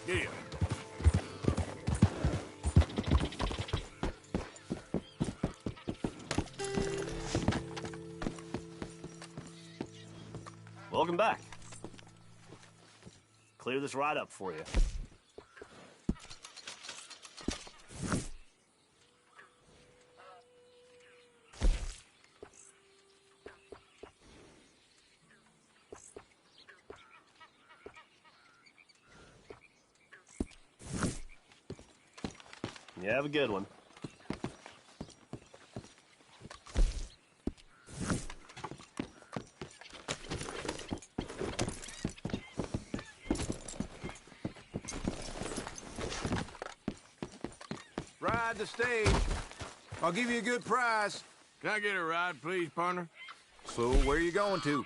Yeah. Welcome back. Clear this ride up for you. You have a good one. Ride the stage. I'll give you a good price. Can I get a ride, please, partner? So, where are you going to?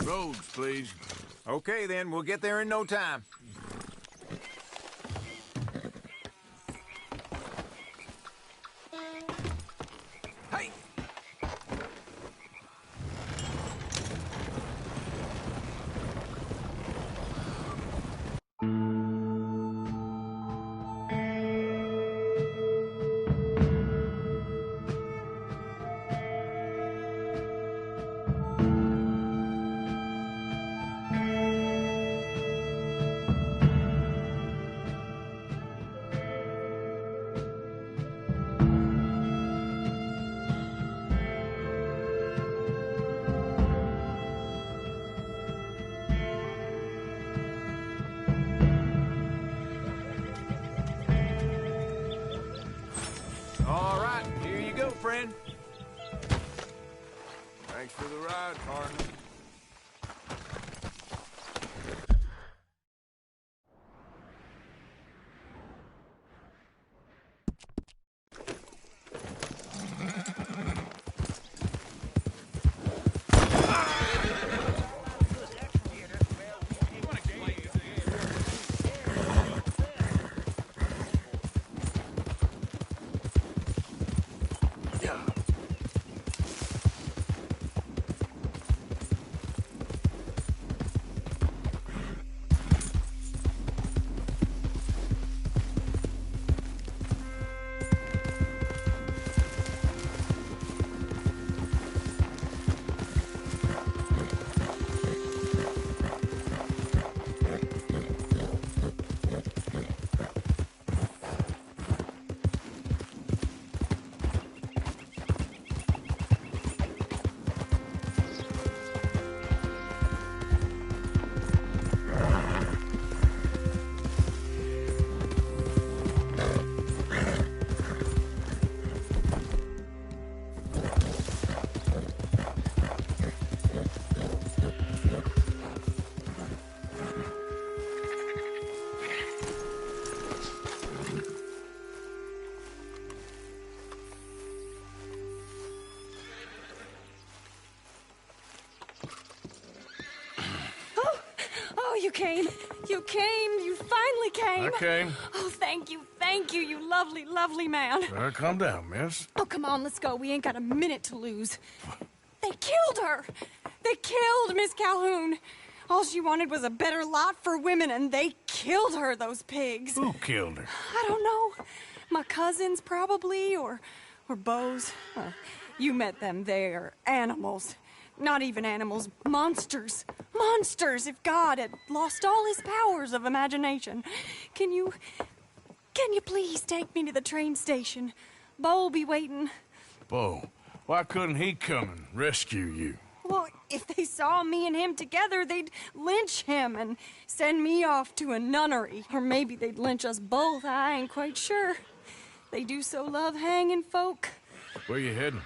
Roads, please. Okay, then. We'll get there in no time. Hey! All right, here you go, friend. Thanks for the ride, partner. You came. You came. You finally came. I came. Oh, thank you, you lovely, lovely man. Calm down, miss. Oh, come on, let's go. We ain't got a minute to lose. They killed her. They killed Miss Calhoun. All she wanted was a better lot for women, and they killed her, those pigs. Who killed her? I don't know. My cousins, probably, or Beau's. You met them. They are animals. Not even animals. Monsters. Monsters, if God had lost all his powers of imagination. Can you please take me to the train station? Beau'll be waiting. Beau, why couldn't he come and rescue you? Well, if they saw me and him together, they'd lynch him and send me off to a nunnery. Or maybe they'd lynch us both. I ain't quite sure. They do so love hanging folk. Where you heading?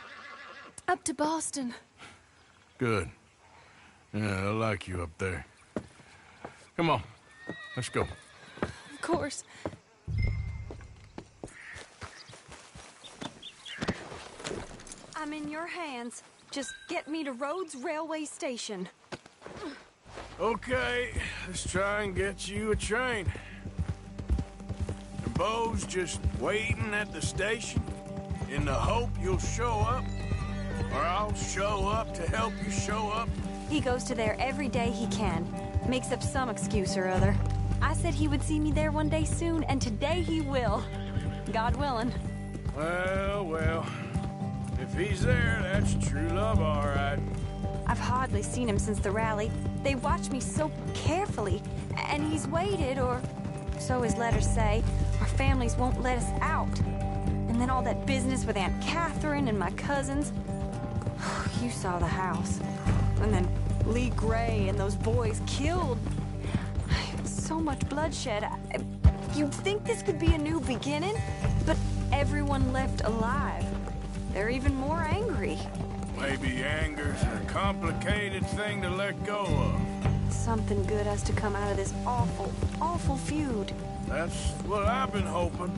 Up to Boston. Good. Yeah, I like you up there. Come on, let's go. Of course. I'm in your hands. Just get me to Rhodes Railway Station. Okay, let's try and get you a train. And Beau's just waiting at the station in the hope you'll show up, or I'll show up to help you show up. He goes to there every day he can. Makes up some excuse or other. I said he would see me there one day soon, and today he will. God willing. Well, well. If he's there, that's true love, all right. I've hardly seen him since the rally. They watch me so carefully, and he's waited, or so his letters say. Our families won't let us out. And then all that business with Aunt Catherine and my cousins. You saw the house. And then Lee Gray and those boys killed. So much bloodshed. You'd think this could be a new beginning, but everyone left alive. They're even more angry. Maybe anger's a complicated thing to let go of. Something good has to come out of this awful, awful feud. That's what I've been hoping.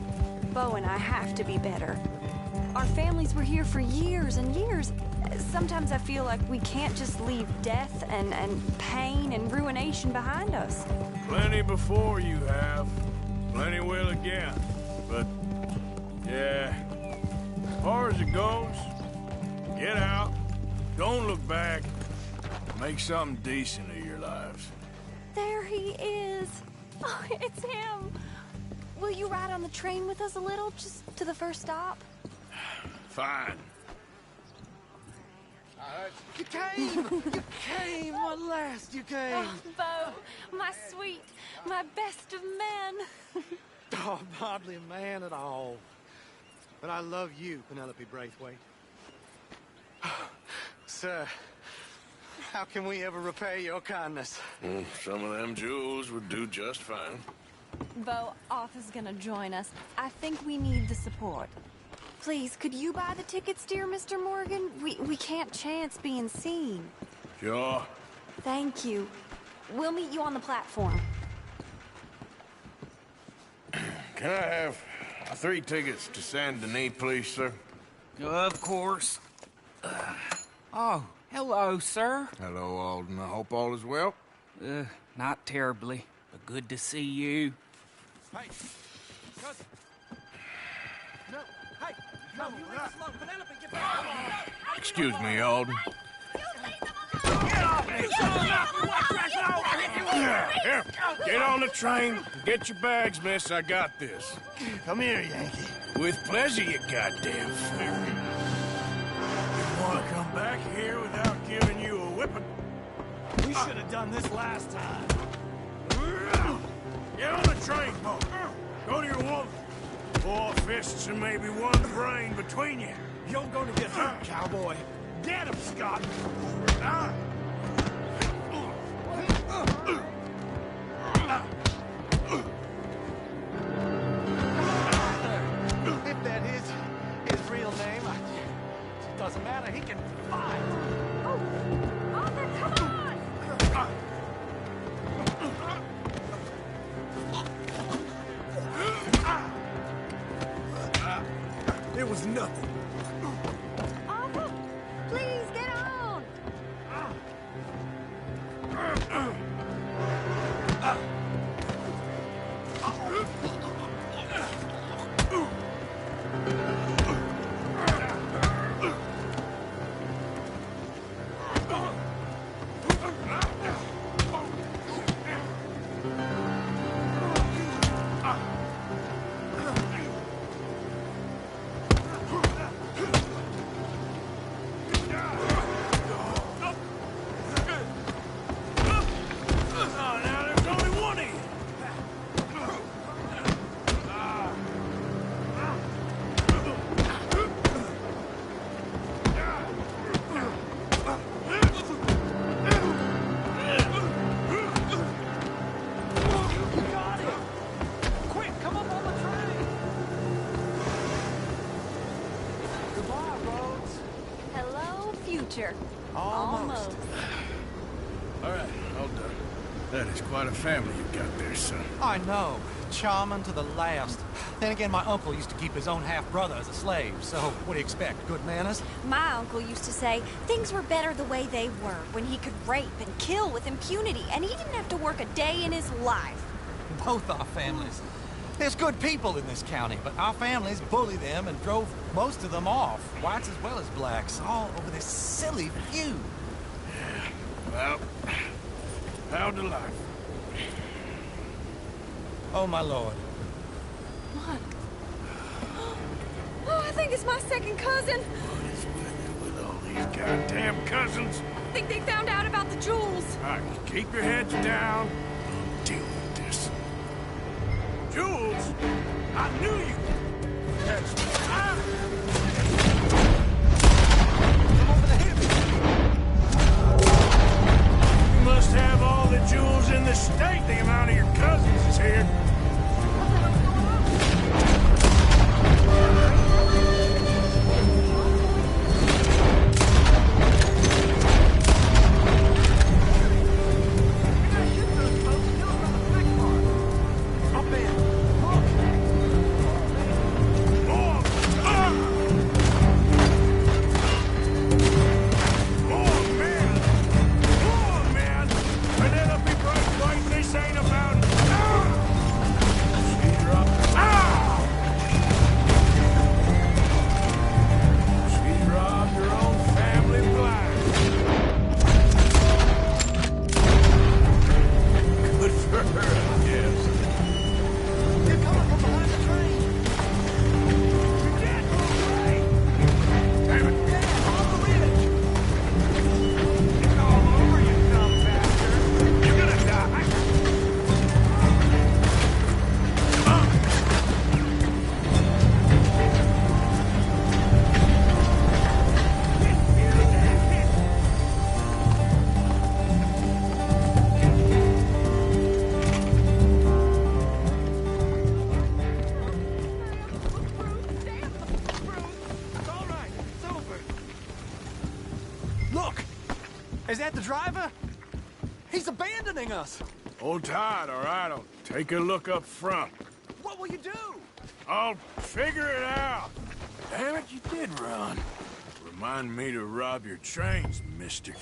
Bo and I have to be better. Our families were here for years and years. Sometimes I feel like we can't just leave death and pain and ruination behind us. Plenty before you have. Plenty will again. But, yeah, as far as it goes, get out, don't look back, make something decent of your lives. There he is. Oh, it's him. Will you ride on the train with us a little, just to the first stop? Fine. You came! You came! At last, you came! Oh, Bo, my sweet, my best of men. Oh, I'm hardly a man at all. But I love you, Penelope Braithwaite. Sir, how can we ever repay your kindness? Some of them jewels would do just fine. Bo, Arthur's gonna join us. I think we need the support. Please, could you buy the tickets, dear Mr. Morgan? We can't chance being seen. Sure. Thank you. We'll meet you on the platform. Can I have 3 tickets to Saint Denis, please, sir? Of course. Oh, hello, sir. Hello, Alden. I hope all is well. Not terribly, but good to see you. Hey! Cousin! No! Hey! No, you leave us alone! Penelope, get back! Excuse me, Alden. Here, get on the train. Get your bags, miss. I got this. Come here, Yankee. With pleasure, you goddamn fairy. You want to come back here without giving you a whipping? We should have done this last time. Get on the train, Bo. Go to your woman. 4 fists and maybe 1 brain between you. You're gonna get hurt, cowboy. Get him, Scott! If that is his real name, it doesn't matter. He can fly. Oh, Arthur, come on! It was nothing. Arthur, please get on! Almost. All right, all done. That is quite a family you got there, son. I know. Charming to the last. Then again, my uncle used to keep his own half-brother as a slave, so what do you expect? Good manners? My uncle used to say things were better the way they were, when he could rape and kill with impunity, and he didn't have to work a day in his life. Both our families. There's good people in this county, but our families bullied them and drove most of them off, whites as well as blacks, all over this silly feud. Well, how delightful. Oh, my lord. What? Oh, I think it's my second cousin. What is with all these goddamn cousins? I think they found out about the jewels. All right, keep your heads down. I'll deal with this. Jules, I knew you. That's Come over the hip. You must have all the jewels in the state. The amount of your cousins is here. Is that the driver? He's abandoning us. Hold tight, all right? I'll take a look up front. What will you do? I'll figure it out. Damn it, you did run. Remind me to rob your trains, mister.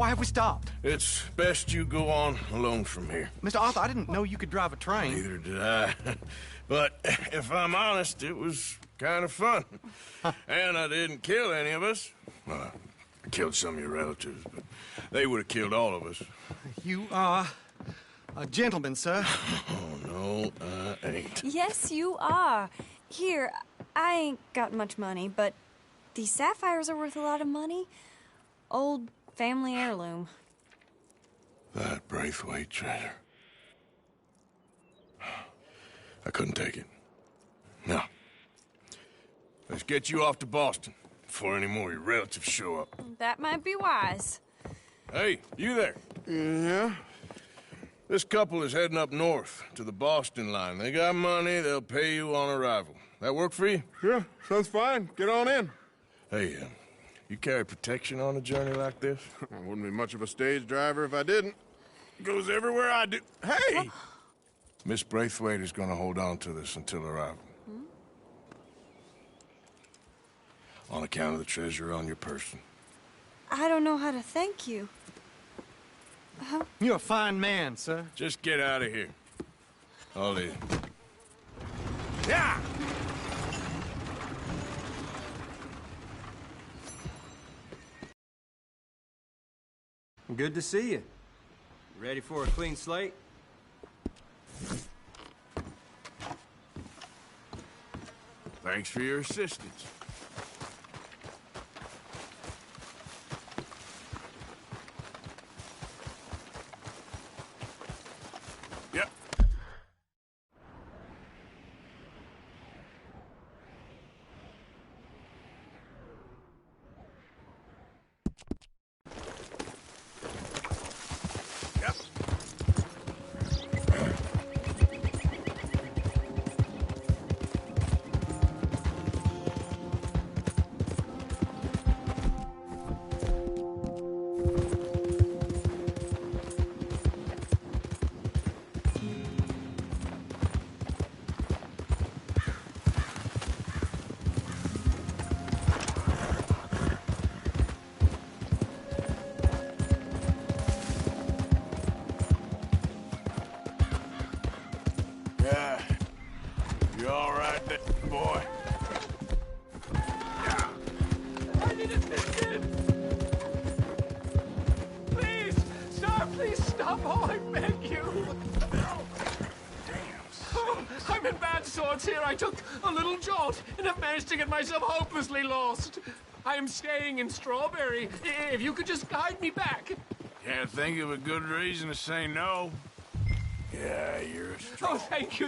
Why have we stopped? It's best you go on alone from here. Mr. Arthur, I didn't know you could drive a train. Neither did I. But if I'm honest, it was kind of fun. And I didn't kill any of us. Well, I killed some of your relatives, but they would have killed all of us. You are a gentleman, sir. Oh, no, I ain't. Yes, you are. Here, I ain't got much money, but these sapphires are worth a lot of money. Old family heirloom. That Braithwaite treasure. I couldn't take it. No. Let's get you off to Boston before any more of your relatives show up. That might be wise. Hey, you there? Yeah? This couple is heading up north to the Boston line. They got money, they'll pay you on arrival. That work for you? Yeah, sounds fine. Get on in. Hey, you carry protection on a journey like this? I wouldn't be much of a stage driver if I didn't. Goes everywhere I do. Hey! Miss Braithwaite is going to hold on to this until arrival. On account of the treasure on your person. I don't know how to thank you. You're a fine man, sir. Just get out of here. I'll leave. Yeah! Good to see you. Ready for a clean slate? Thanks for your assistance. Yep. Yep. Yeah. You all right there, boy? I need assistance! Please! Sir, please stop! Oh, I beg you! Oh, I'm in bad sorts here. I took a little jolt and have managed to get myself hopelessly lost. I am staying in Strawberry. If you could just guide me back. Can't think of a good reason to say no. Yeah, you're a strong... Oh, thank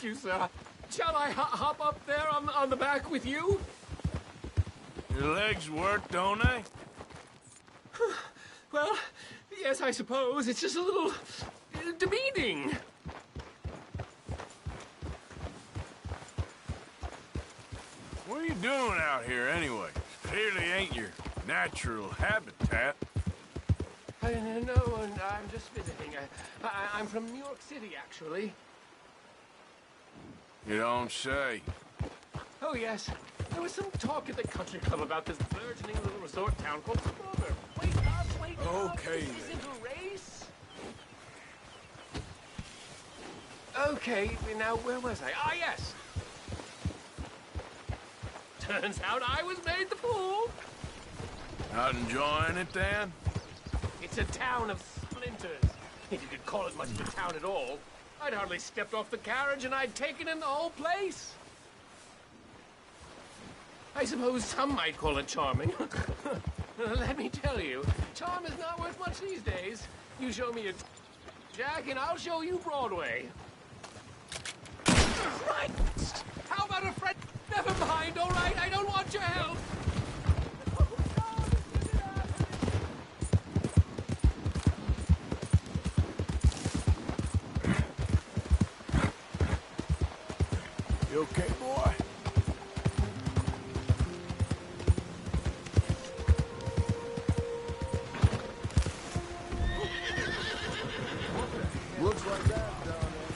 you, sir. Shall I hop up there on the back with you? Your legs work, don't they? Well, yes, I suppose. It's just a little demeaning. What are you doing out here, anyway? Clearly ain't your natural habitat. No, I'm just visiting. I'm from New York City, actually. You don't say. Oh, yes. There was some talk at the country club about this burgeoning little resort town called Colma. Wait up. Okay, This then. isn't a race. Okay, now where was I? Ah, yes. Turns out I was made the fool. Not enjoying it, then? It's a town of splinters, if you could call it much of a town at all. I'd hardly stepped off the carriage and I'd taken in the whole place. I suppose some might call it charming. Let me tell you, charm is not worth much these days. You show me a Jack and I'll show you Broadway. Right! How about a friend? Never mind, all right? I don't want your help. You okay, boy? Looks like that down there.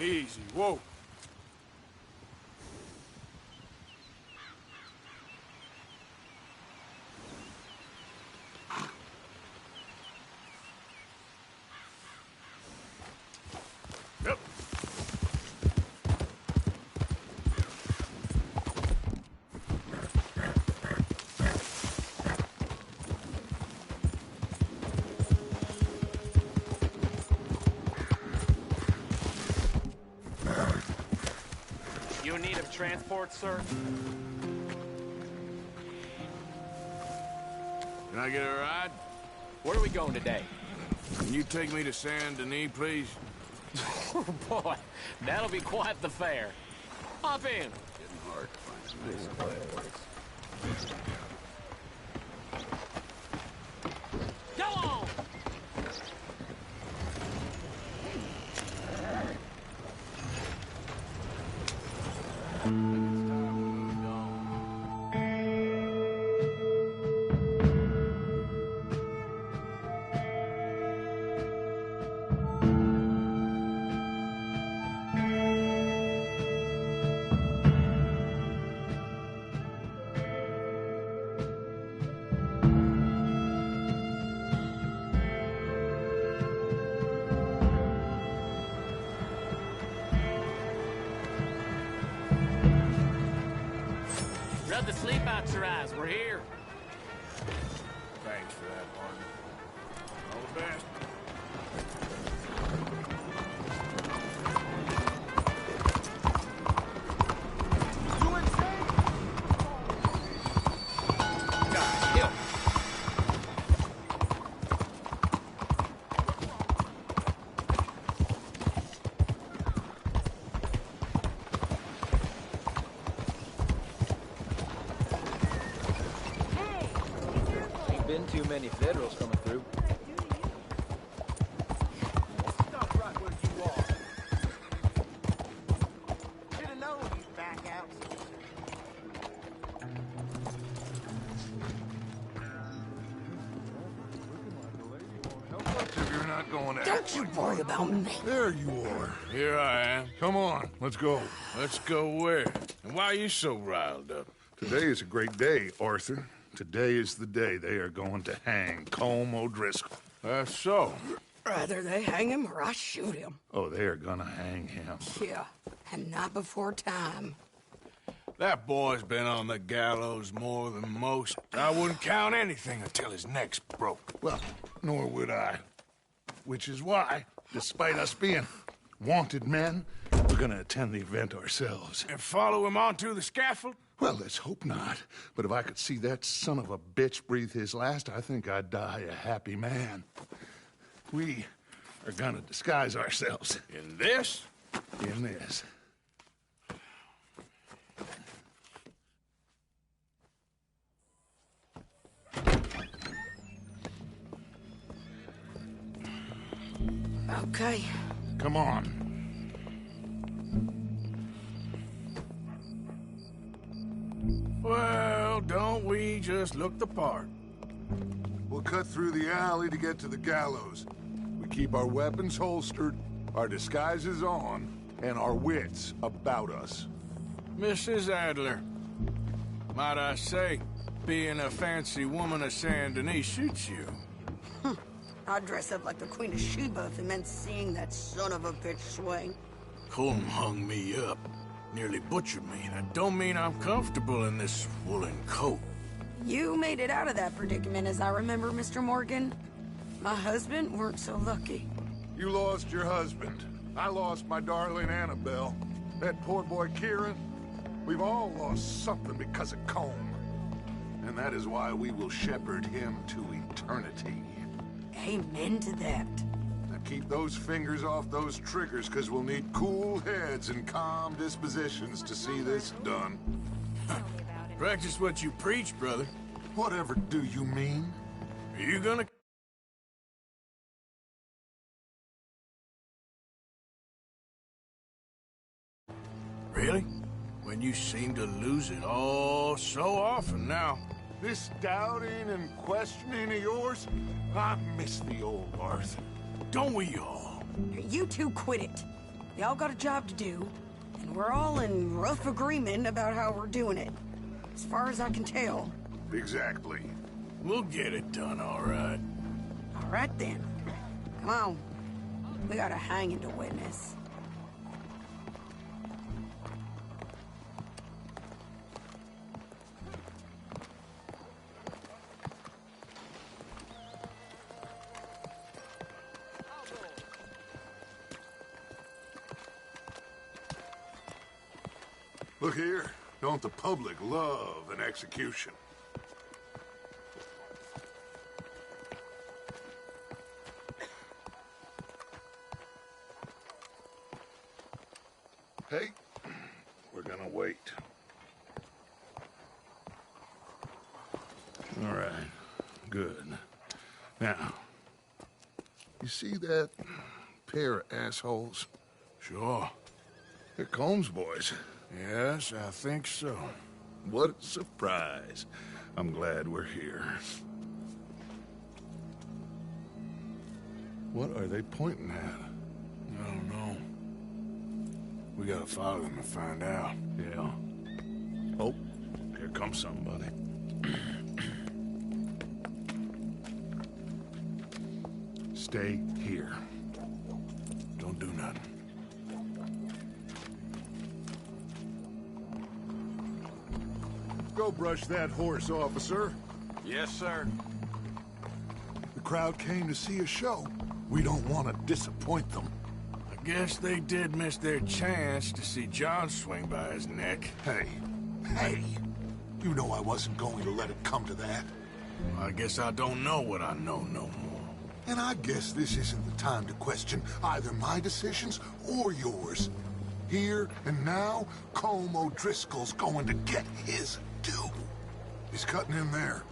Easy, whoa. Yep. You in need of transport, sir? Can I get a ride? Where are we going today? Can you take me to Saint Denis, please? Oh, boy, that'll be quite the fare. Hop in. Go on! Rub the sleep out your eyes. We're here. Thanks for that, partner. All the best. Been too many Federals coming through. Stop right where you are. Should have known you'd back out. If you're not going to Don't you worry about me. There you are. Here I am. Come on, let's go. Let's go where? And why are you so riled up? Today is a great day, Arthur. Today is the day they are going to hang Colm O'Driscoll. That's so. Rather they hang him or I shoot him. Oh, they are gonna hang him. Yeah, and not before time. That boy's been on the gallows more than most. I wouldn't count anything until his neck's broke. Well, nor would I. Which is why, despite us being wanted men, we're gonna attend the event ourselves. And follow him onto the scaffold? Well, let's hope not. But if I could see that son of a bitch breathe his last, I think I'd die a happy man. We are gonna disguise ourselves. In this? In this. Okay. Come on. Well, don't we just look the part? We'll cut through the alley to get to the gallows. We keep our weapons holstered, our disguises on, and our wits about us. Mrs. Adler, might I say, being a fancy woman of Saint Denis suits you. I'd dress up like the Queen of Sheba if it meant seeing that son of a bitch swing. Colm hung me up, nearly butchered me. That don't mean I'm comfortable in this woolen coat. You made it out of that predicament, as I remember, Mr. Morgan. My husband weren't so lucky. You lost your husband. I lost my darling Annabelle. That poor boy Kieran. We've all lost something because of Colm. And that is why we will shepherd him to eternity. Amen to that. Now keep those fingers off those triggers, because we'll need cool heads and calm dispositions to see this done. Practice what you preach, brother. Whatever do you mean? Are you gonna... Really? When you seem to lose it all so often now. This doubting and questioning of yours, I miss the old Arthur. Don't we all? You two quit it. We all got a job to do, and we're all in rough agreement about how we're doing it. As far as I can tell. Exactly. We'll get it done, all right. All right, then. Come on. We got a hanging to witness. Look here. Don't the public love an execution? Hey, we're gonna wait. All right, good. Now, you see that pair of assholes? Sure. They're Colm's boys. Yes, I think so. What a surprise. I'm glad we're here. What are they pointing at? I don't know. We gotta follow them and find out. Yeah. Oh, here comes somebody. Stay here. Don't do nothing. Go brush that horse, officer. Yes, sir. The crowd came to see a show. We don't want to disappoint them. I guess they did miss their chance to see John swing by his neck. Hey, you know I wasn't going to let it come to that. I guess I don't know what I know no more. And I guess this isn't the time to question either my decisions or yours. Here and now, Colm O'Driscoll's going to get his due. He's cutting in there.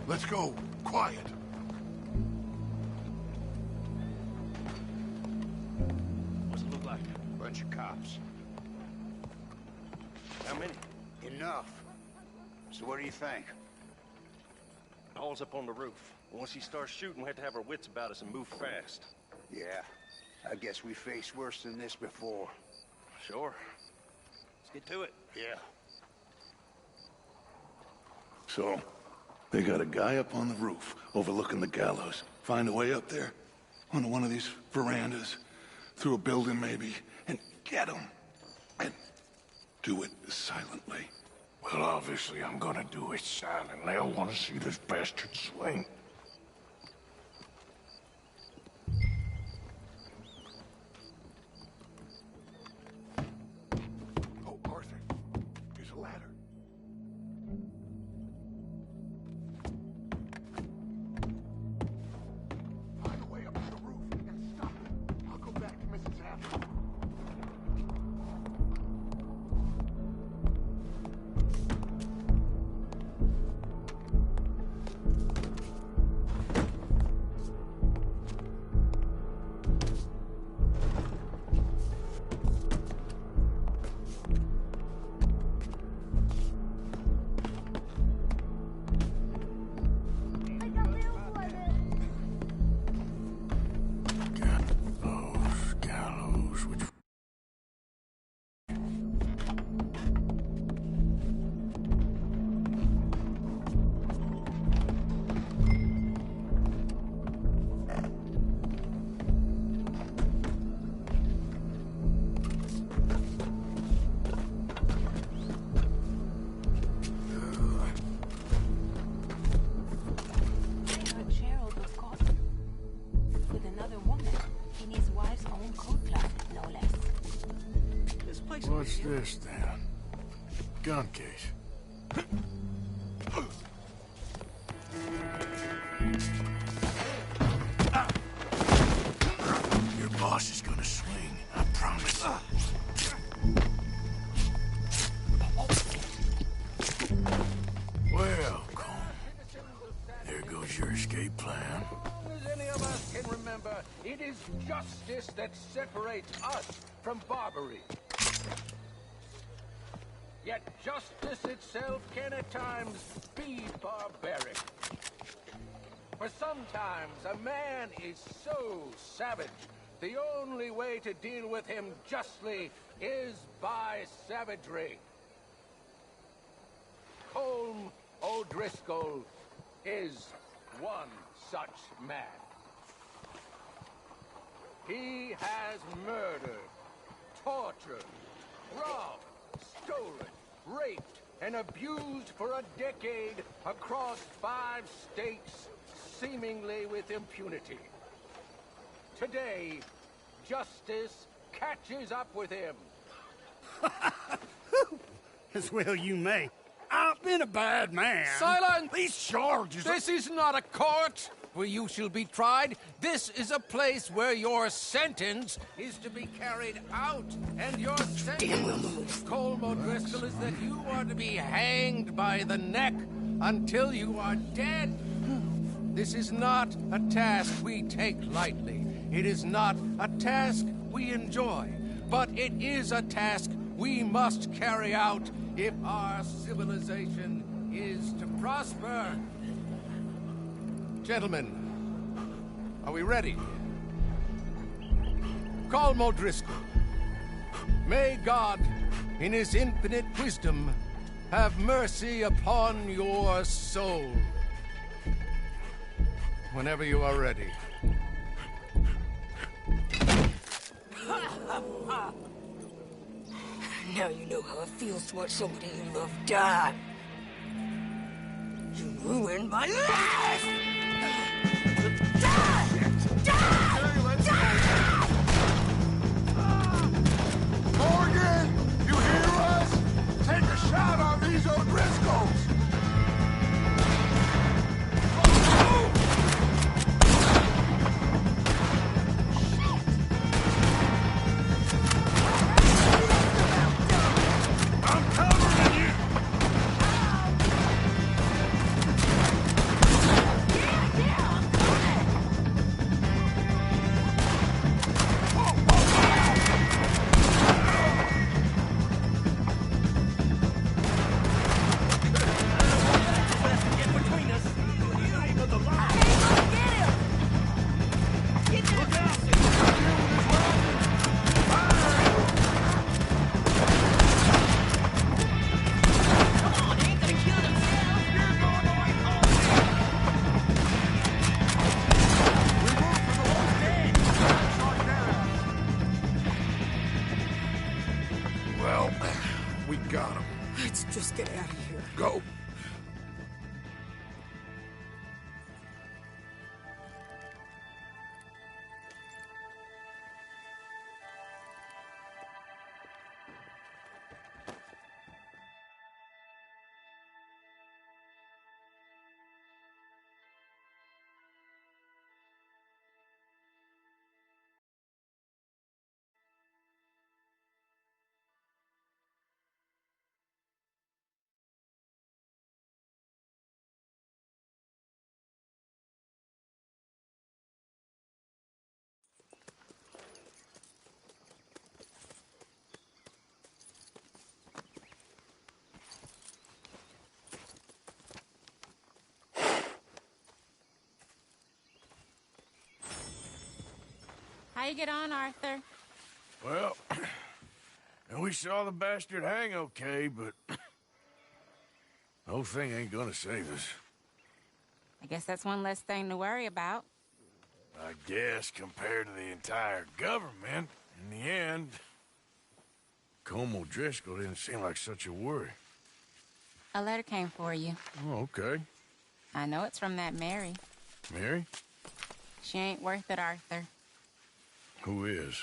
Let's go. Quiet. What's it look like? Bunch of cops. How many? Enough. So what do you think? All's up on the roof. Once he starts shooting, we have to have our wits about us and move fast. Yeah, I guess we faced worse than this before. Sure. Let's get to it. Yeah. So, they got a guy up on the roof overlooking the gallows. Find a way up there, onto one of these verandas, through a building maybe, and get him. And do it silently. Well, obviously I'm gonna do it silently. I want to see this bastard swing. Oh, Arthur, here's a ladder. Find a way up to the roof and stop it. I'll go back to Mrs. Hammond. What's this, then? Gun case. Your boss is gonna swing, I promise. Well, Colm, there goes your escape plan. As any of us can remember, it is justice that separates us from Barbary. Yet justice itself can at times be barbaric. For sometimes a man is so savage, the only way to deal with him justly is by savagery. Colm O'Driscoll is one such man. He has murdered, tortured, robbed, stolen, raped, and abused for a decade across 5 states, seemingly with impunity. Today, justice catches up with him. As well you may. I've been a bad man. Silence! These charges... This is not a court where you shall be tried. This is a place where your sentence is to be carried out. And your sentence, Colm O'Driscoll, is that you are to be hanged by the neck until you are dead. This is not a task we take lightly. It is not a task we enjoy. But it is a task we must carry out if our civilization is to prosper. Gentlemen, are we ready? Colm O'Driscoll, may God, in his infinite wisdom, have mercy upon your soul. Whenever you are ready. Now you know how it feels to watch somebody you love die. You ruined my life! Die! Morgan, you hear us? Take a shot on these O'Driscolls! We got him. Let's just get out of here. Go. How you get on, Arthur? Well, we saw the bastard hang okay, but the whole thing ain't gonna save us. I guess that's one less thing to worry about. I guess compared to the entire government, in the end, Colm O'Driscoll didn't seem like such a worry. A letter came for you. Oh, okay. I know it's from that Mary. Mary? She ain't worth it, Arthur. Who is?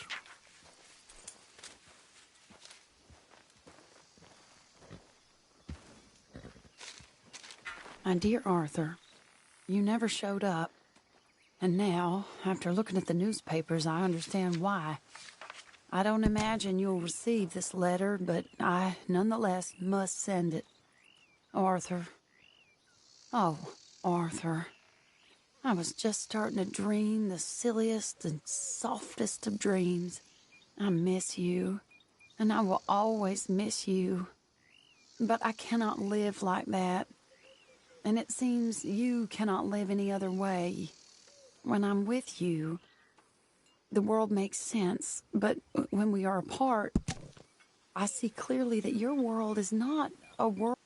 My dear Arthur, you never showed up. And now, after looking at the newspapers, I understand why. I don't imagine you'll receive this letter, but I, nonetheless, must send it. Arthur. Oh, Arthur. I was just starting to dream the silliest and softest of dreams. I miss you, and I will always miss you. But I cannot live like that. And it seems you cannot live any other way. When I'm with you, the world makes sense. But when we are apart, I see clearly that your world is not a world.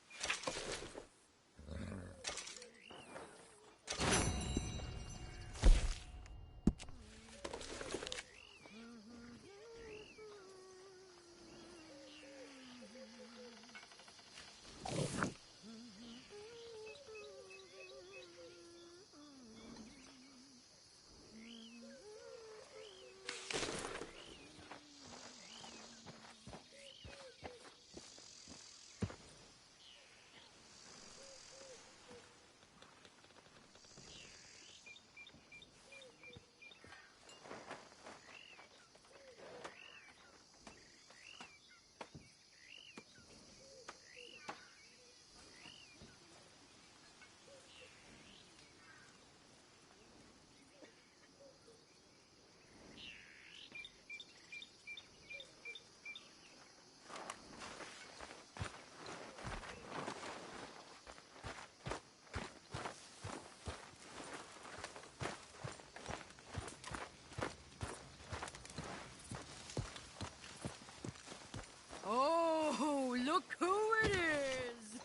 Oh, look who it is!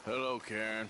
Hello, Karen.